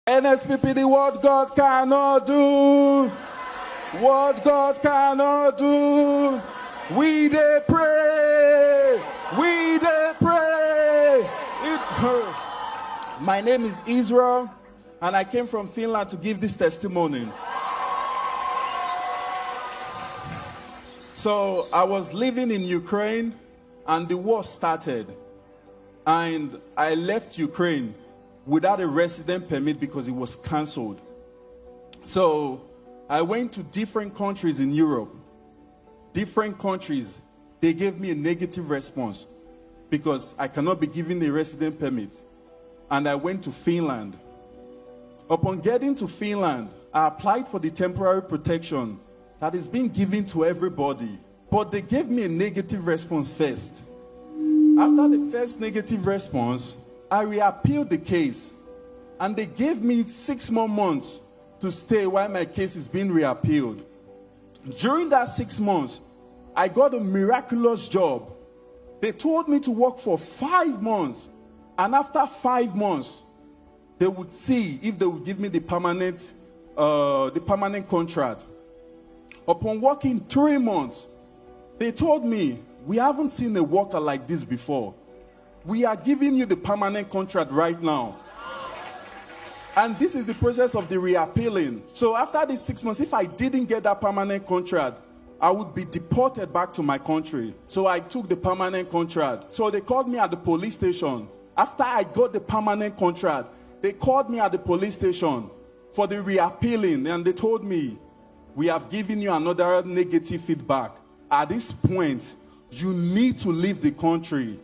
NSPPD, what God cannot do, what God cannot do, we dey pray, we dey pray. My name is Israel, and I came from Finland to give this testimony. So I was living in Ukraine, and the war started, and I left Ukraine without a resident permit because it was cancelled. So I went to different countries in Europe. Different countries, they gave me a negative response because I cannot be given a resident permit. And I went to Finland. Upon getting to Finland, I applied for the temporary protection that is being given to everybody. But they gave me a negative response first. After the first negative response, I reappealed the case, and they gave me 6 more months to stay while my case is being reappealed. During that 6 months, I got a miraculous job. They told me to work for 5 months, and after 5 months, they would see if they would give me the permanent contract. Upon working 3 months, they told me, "We haven't seen a worker like this before. We are giving you the permanent contract right now." And this is the process of the reappealing. So after these 6 months, if I didn't get that permanent contract, I would be deported back to my country. So I took the permanent contract. So they called me at the police station. After I got the permanent contract, they called me at the police station for the reappealing, and they told me, "We have given you another negative feedback. At this point, you need to leave the country.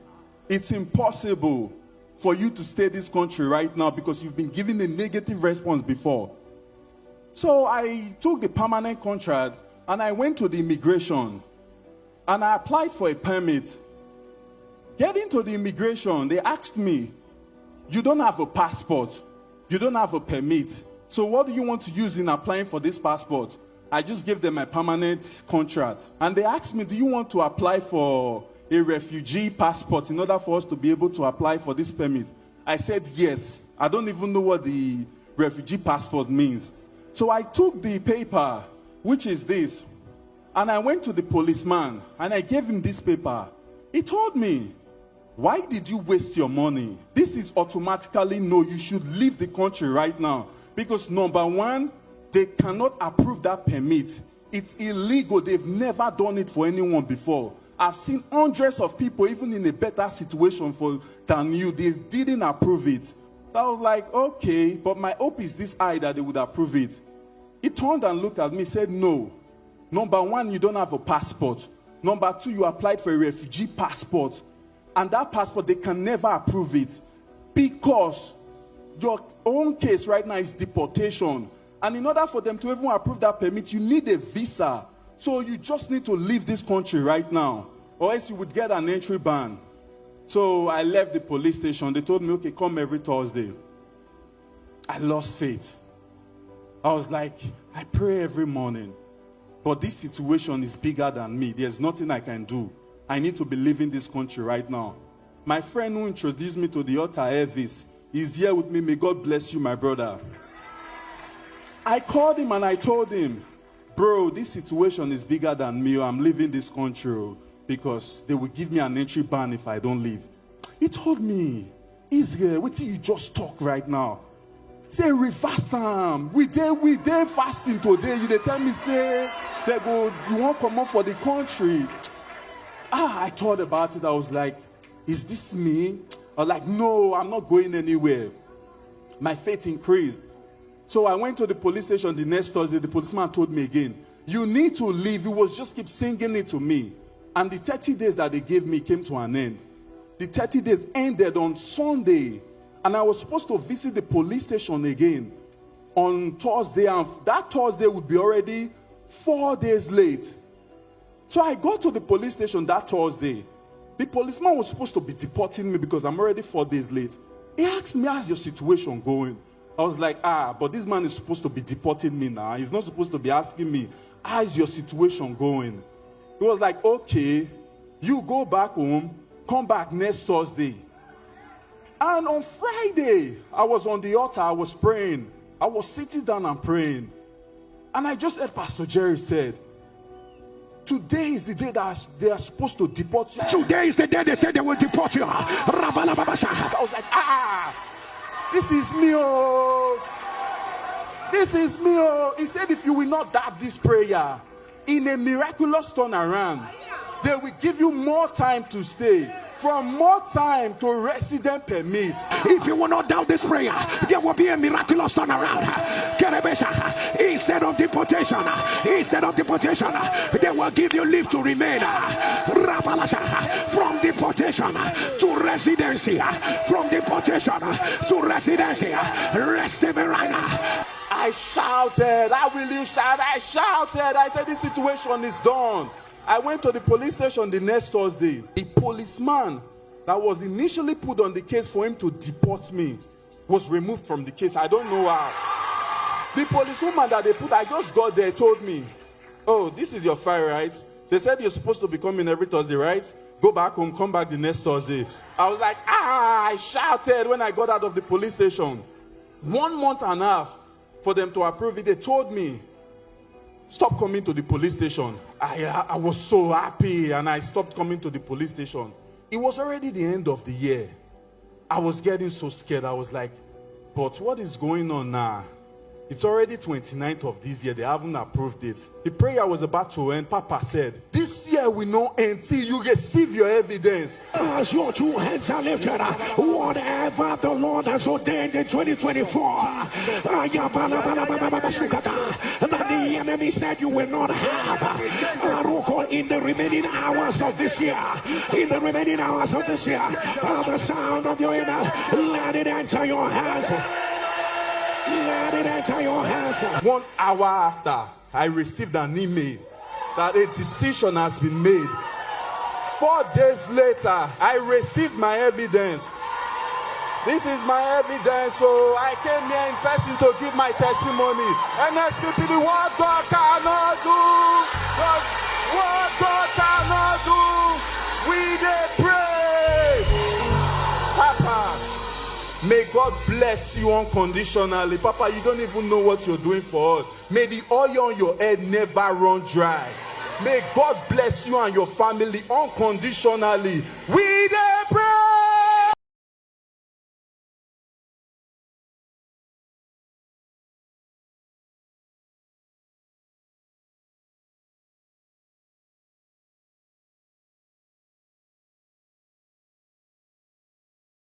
It's impossible for you to stay in this country right now because you've been given a negative response before." So I took the permanent contract and I went to the immigration and I applied for a permit. Getting to the immigration, they asked me, "You don't have a passport. You don't have a permit. So what do you want to use in applying for this passport?" I just gave them my permanent contract. And they asked me, "Do you want to apply for a refugee passport in order for us to be able to apply for this permit?" I said yes. I don't even know what the refugee passport means. So I took the paper, which is this, and I went to the policeman and I gave him this paper. He told me, "Why did you waste your money? This is automatically no, you should leave the country right now. Because number one, they cannot approve that permit. It's illegal. They've never done it for anyone before. I've seen hundreds of people, even in a better situation than you, they didn't approve it." So I was like, okay, but my hope is this high that they would approve it. He turned and looked at me, said, "No. Number one, you don't have a passport. Number two, you applied for a refugee passport. And that passport, they can never approve it. Because your own case right now is deportation. And in order for them to even approve that permit, you need a visa. So you just need to leave this country right now, or else you would get an entry ban." So I left the police station. They told me, "Okay, come every Thursday." I lost faith. I was like, I pray every morning, but this situation is bigger than me. There's nothing I can do. I need to be leaving this country right now. My friend who introduced me to the altar, Elvis, is here with me. May God bless you, my brother. I called him and I told him, "Bro, this situation is bigger than me. I'm leaving this country because they will give me an entry ban if I don't leave." He told me, "Israel, what you just talk right now? Say reverse am. We dey fasting today. You dey tell me say you won't come up for the country." I thought about it. I was like, is this me? I was like, no, I'm not going anywhere. My faith increased. So I went to the police station the next Thursday. The policeman told me again, "You need to leave." He was just keep singing it to me. And the 30 days that they gave me came to an end. The 30 days ended on Sunday. And I was supposed to visit the police station again on Thursday. And that Thursday would be already 4 days late. So I got to the police station that Thursday. The policeman was supposed to be deporting me because I'm already 4 days late. He asked me, "How's your situation going?" I was like, but this man is supposed to be deporting me now. He's not supposed to be asking me, "How's your situation going?" He was like, "Okay, you go back home, come back next Thursday." And on Friday, I was on the altar, I was praying. I was sitting down and praying. And I just heard Pastor Jerry said, today is the day that they are supposed to deport you. Today is the day they said they will deport you. I was like, this is me, oh. This is me, oh. He said, if you will not doubt this prayer, in a miraculous turnaround, they will give you more time to stay. From more time to resident permit. If you will not doubt this prayer, there will be a miraculous turnaround. Instead of deportation, they will give you leave to remain. From deportation to residency, from deportation to residency. Receive it right now. I shouted, how will you shout? I shouted. I said, this situation is done. I went to the police station the next Thursday. The policeman that was initially put on the case for him to deport me was removed from the case. I don't know how. The policewoman that they put, I just got there, told me, oh, this is your file, right? They said you're supposed to be coming every Thursday, right? Go back home, come back the next Thursday. I was like, I shouted when I got out of the police station. 1 month and a half for them to approve it. They told me, stop coming to the police station. I was so happy and I stopped coming to the police station. It was already the end of the year. I was getting so scared. I was like, but what is going on now? It's already 29th of this year. They haven't approved it. The prayer was about to end. Papa said, this year will not end till you receive your evidence. As your two hands are lifted, whatever the Lord has ordained in 2024, that the enemy said you will not have in the remaining hours of this year. In the remaining hours of this year, the sound of your inner, let it enter your hands. Let it enter your hands. 1 hour after, I received an email that a decision has been made. 4 days later, I received my evidence. This is my evidence, so I came here in person to give my testimony. NSPPD, what God cannot do, what God cannot do, we dey pray. Papa, may God bless you unconditionally. Papa, you don't even know what you're doing for us. May the oil on your head never run dry. May God bless you and your family unconditionally. We